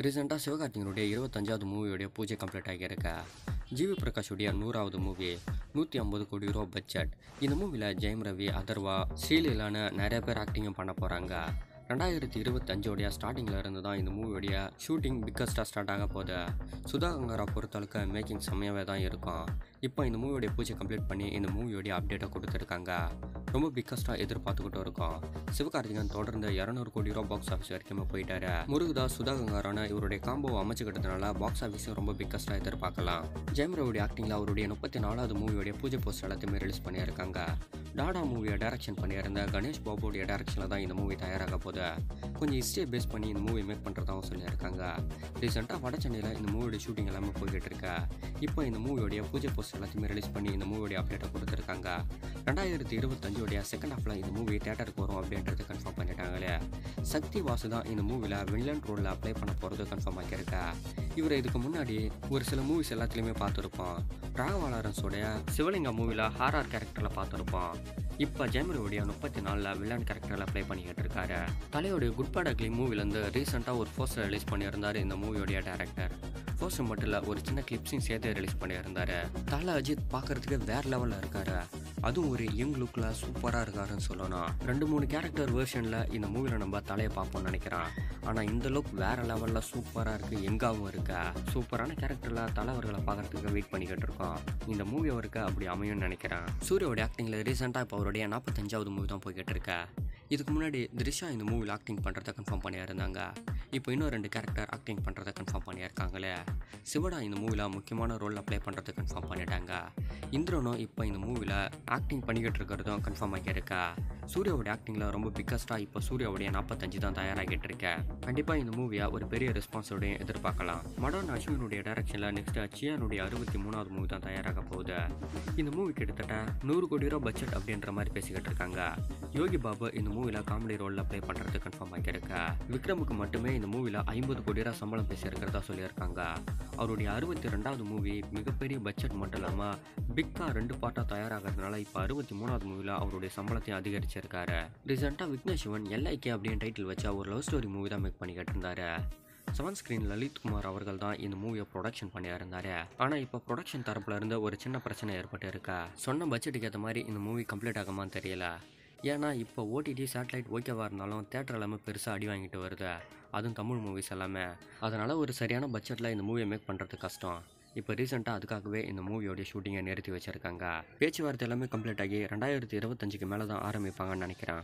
ரீசெண்டாக சிவகார்த்திகனுடைய 25வது மூவியோடைய பூஜை complete ஆகியிருக்கா. GV பிரகாஷுடைய 100வது movie 150 கோடி ரூபா பட்ஜெட். இந்த மூவியில் ஜெயம் ரவி, அதர்வா, ஸ்ரீலீலான நிறைய பேர் ஆக்டிங்கும் பண்ண போகிறாங்க. 2025 ஸ்டார்டிங்கில் இருந்து தான் இந்த மூவியோடைய ஷூட்டிங் பிக்கஸ்ட்டாக ஸ்டார்ட் ஆக போகுது. சுதா கங்காரா பொறுத்தளவுக்கு மேக்கிங் செம்மையாகவே தான் இருக்கும். இப்போ இந்த மூவியோடைய பூஜை கம்ப்ளீட் பண்ணி இந்த மூவியோடைய அப்டேட்டை கொடுத்துருக்காங்க. ரொம்ப பிக்கஸ்ட்டாக எதிர்பார்த்துக்கிட்டு இருக்கோம். சிவகார்த்திகன் தொடர்ந்து 200 கோடி ரூபா பாக்ஸ் ஆஃபீஸ் வரைக்குமே போயிட்டாரு. முருகதாஸ், சுதா கங்காரான இவருடைய காம்போவை அமைச்சுக்கிட்டதுனால பாக்ஸ் ஆஃபீஸும் ரொம்ப பிக்கஸ்ட்டாக எதிர்பார்க்கலாம். ஜெயம் ரவியோடைய ஆக்டிங்கில் அவருடைய 34வது மூவியோடைய பூஜை போஸ்டர் எல்லாத்தையுமே ரிலீஸ் பண்ணியிருக்காங்க. டாடா மூவியை டைரக்ஷன் பண்ணியிருந்த கணேஷ் பாபுடைய டைரக்ஷனில் தான் இந்த மூவி தயாராக போகுது. கொஞ்சம் ஹிஸ்டரியை பேஸ் பண்ணி இந்த மூவி மேக் பண்ணுறதாகவும் சொல்லியிருக்காங்க. ரீசெண்டாக வட சென்னையில் இந்த மூவியோட ஷூட்டிங் எல்லாமே போய்கிட்டு இருக்கு. இப்போ இந்த மூவியோடைய பூஜை போஸ்டர் எல்லாத்தையுமே ரிலீஸ் பண்ணி இந்த மூவியோடைய அப்டேட்டை கொடுத்துருக்காங்க. 2025 செகண்ட் ஹாஃபில் இந்த மூவி தேட்டருக்கு வரும் அப்படின்றது கன்ஃபார்ம் பண்ணிட்டாங்களே. சக்தி வாசு தான் இந்த மூவியில் வில்லன் ரோலில் அப்ளை பண்ண போகிறது கன்ஃபார்ம் ஆகியிருக்கா. இவரை இதுக்கு முன்னாடி ஒரு சில மூவிஸ் எல்லாத்துலேயுமே பார்த்துருப்போம். ராகவா லாரன்ஸோடைய சிவலிங்கா மூவியில் ஹாரர் கேரக்டரில் பார்த்துருப்போம். இப்போ ஜெயம் ரவியோடைய 34 வில்லன் கேரக்டரில் ப்ளே பண்ணிக்கிட்டு இருக்காரு. தலையோடைய குட் பேட் அக்லி மூவிலேருந்து ரீசெண்டாக ஒரு போஸ்டர் ரிலீஸ் பண்ணியிருந்தார் இந்த மூவியோடைய டேரக்டர். போஸ்டர் மட்டும் இல்லை, ஒரு சின்ன கிளிப்ஸையும் சேர்த்து ரிலீஸ் பண்ணியிருந்தாரு. தலை அஜித் பார்க்கறதுக்கு வேற லெவலில் இருக்காரு. அதுவும் ஒரு யங் லுக்கில் சூப்பராக இருக்காருன்னு சொல்லணும். 2-3 கேரக்டர் வேர்ஷனில் இந்த மூவியில் நம்ம தலையை பார்ப்போம்னு நினைக்கிறேன். ஆனால் இந்த லுக் வேற லெவலில் சூப்பராக இருக்குது, எங்காவும் இருக்கா. சூப்பரான கேரக்டரில் தலைவர்களை பார்க்கறதுக்கு வெயிட் பண்ணிக்கிட்டு இருக்கோம். இந்த மூவி அவருக்கு அப்படி அமையும்னு நினைக்கிறேன். சூர்யாவோட ஆக்டிங்கில் ரீசெண்டாக இப்போ அவருடைய 45வது மூவி தான் போய்கிட்டு இருக்கா. இதுக்கு முன்னாடி த்ரிஷா இந்த மூவியில் ஆக்டிங் பண்ணுறதை கன்ஃபார்ம் பண்ணியிருந்தாங்க. இப்போ இன்னும் 2 கேரக்டர் ஆக்டிங் பண்ணுறதை கன்ஃபார்ம் பண்ணியிருக்காங்களே. சிவடா இந்த மூவியில் முக்கியமான ரோலில் ப்ளே பண்ணுறதை கன்ஃபார்ம் பண்ணிட்டாங்க. இந்திரனும் இப்போ இந்த மூவியில் ஆக்டிங் பண்ணிக்கிட்டு இருக்கிறதும் கன்ஃபார்ம் ஆகியிருக்கா. சூர்யாவோட ஆக்டிங்கில் ரொம்ப பிக்கஸ்ட்டாக இப்போ சூர்யாவுடைய 45 தான் தயாராகிட்டு இருக்கேன். கண்டிப்பாக இந்த மூவியை ஒரு பெரிய ரெஸ்பான்ஸோடையும் எதிர்பார்க்கலாம். மடன் அஸ்வினுடைய டைரக்ஷனில் நெக்ஸ்ட் சியானுடைய 63வது மூவி தான் தயாராக போகுது. இந்த மூவி கிட்டத்தட்ட 100 கோடி ரூபா பட்ஜெட் அப்படின்ற மாதிரி பேசிக்கிட்டு இருக்காங்க. யோகி பாபு இந்த மூவியில் காமெடி ரோலில் ப்ளே பண்ணுறது கன்ஃபார்ம் ஆகியிருக்கா. விக்ரமுக்கு மட்டுமே இந்த மூவியில் 50 கோடி ரூபா சம்பளம் பேசியிருக்கிறதா சொல்லியிருக்காங்க. அவருடைய 62வது மூவி மிகப்பெரிய பட்ஜெட் மட்டும் இல்லாமல் பிக்கா 2 பார்ட்டாக தயாராகிறதுனால இப்போ 63வது மூவியில் அவருடைய சம்பளத்தையும் அதிகரிச்சிருக்காரு. ரீசெண்டாக விக்னேஷ் சிவன் LIK அப்படின்னு டைட்டில் வச்சா ஒரு லவ் ஸ்டோரி மூவி தான் மேக் பண்ணிக்கிட்டு இருந்தாரு. 7 ஸ்க்ரீன் லலித் குமார் அவர்கள் தான் இந்த மூவியை ப்ரொடக்ஷன் பண்ணியிருந்தாரு. ஆனால் இப்போ ப்ரொடக்ஷன் தரப்புல இருந்து ஒரு சின்ன பிரச்சனை ஏற்பட்டு இருக்கா. சொன்ன பட்ஜெட்டுக்கு ஏற்ற மாதிரி இந்த மூவி கம்ப்ளீட் ஆகுமான்னு தெரியல. ஏன்னா இப்போ OTT சேட்டலைட் ஓகேவாக இருந்தாலும் தேட்டர் எல்லாமே பெருசாக அடி வாங்கிட்டு வருது, அதுவும் தமிழ் மூவிஸ் எல்லாமே. அதனால் ஒரு சரியான பட்ஜெட்டில் இந்த மூவியை மேக் பண்ணுறது கஷ்டம். இப்போ ரீசெண்டாக அதுக்காகவே இந்த மூவியோடைய ஷூட்டிங்கை நிறுத்தி வச்சுருக்காங்க. பேச்சுவார்த்தை எல்லாமே கம்ப்ளீட் ஆகி 2025க்கு மேலே தான் ஆரம்பிப்பாங்கன்னு நினைக்கிறேன்.